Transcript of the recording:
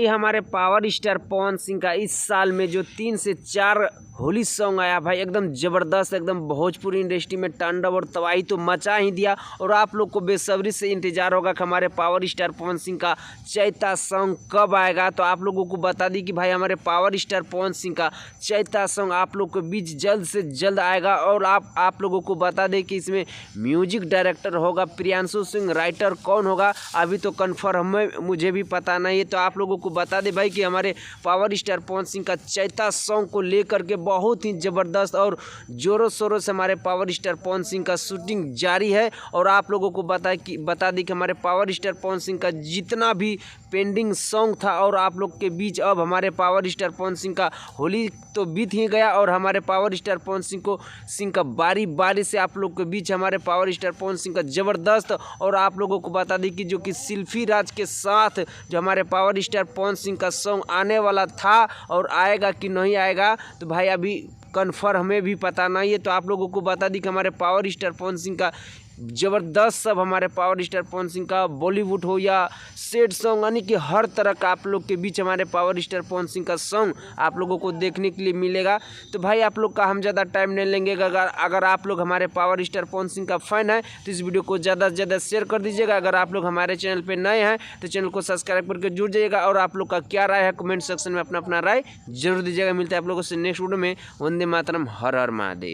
भाई हमारे power star Pawan Singh का इस साल में जो 3 से 4 होली सॉन्ग आया भाई एकदम ज़बरदस्त, एकदम भोजपुरी इंडस्ट्री में तांडव और तबाही तो मचा ही दिया। और आप लोग को बेसब्री से इंतजार होगा कि हमारे पावर स्टार पवन सिंह का चैता सॉन्ग कब आएगा। तो आप लोगों को बता दी कि भाई हमारे पावर स्टार पवन सिंह का चैता सॉन्ग आप लोग के बीच जल्द से जल्द आएगा। और आप लोगों को बता दें कि इसमें म्यूजिक डायरेक्टर होगा प्रियांशु सिंह, राइटर कौन होगा अभी तो कन्फर्म मुझे भी पता नहीं है। तो आप लोगों को बता दें भाई कि हमारे पावर स्टार पवन सिंह का चैता सॉन्ग को लेकर के बहुत ही ज़बरदस्त और ज़ोरों शोरों से हमारे पावर स्टार पवन सिंह का शूटिंग जारी है। और आप लोगों को बता दी कि हमारे पावर स्टार पवन सिंह का जितना भी पेंडिंग सॉन्ग था और आप लोग के बीच अब हमारे पावर स्टार पवन सिंह का होली तो बीत ही गया और हमारे पावर स्टार पवन सिंह का बारी बारी से आप लोग के बीच हमारे पावर स्टार पवन सिंह का ज़बरदस्त। और आप लोगों को बता दी कि जो कि सिल्फी राज के साथ जो हमारे पावर स्टार पवन सिंह का सॉन्ग आने वाला था और आएगा कि नहीं आएगा तो भाई अभी कन्फर्म हमें भी पता नहीं है। तो आप लोगों को बता दी कि हमारे पावर स्टार पवन सिंह का ज़बरदस्त सब हमारे पावर स्टार पवन सिंह का बॉलीवुड हो या सैड सॉन्ग यानी कि हर तरह का आप लोग के बीच हमारे पावर स्टार पवन सिंह का सॉन्ग आप लोगों को देखने के लिए मिलेगा। तो भाई आप लोग का हम ज़्यादा टाइम नहीं लेंगे। अगर आप लोग हमारे पावर स्टार पवन सिंह का फ़ैन है तो इस वीडियो को ज़्यादा से ज़्यादा शेयर कर दीजिएगा। अगर आप लोग हमारे चैनल पर नए हैं तो चैनल को सब्सक्राइब करके जुड़ जाइएगा। और आप लोग का क्या राय है कमेंट सेक्शन में अपना राय जरूर दीजिएगा। मिलता है आप लोगों से नेक्स्ट वीडियो में। वंदे मातरम, हर हर महादेव।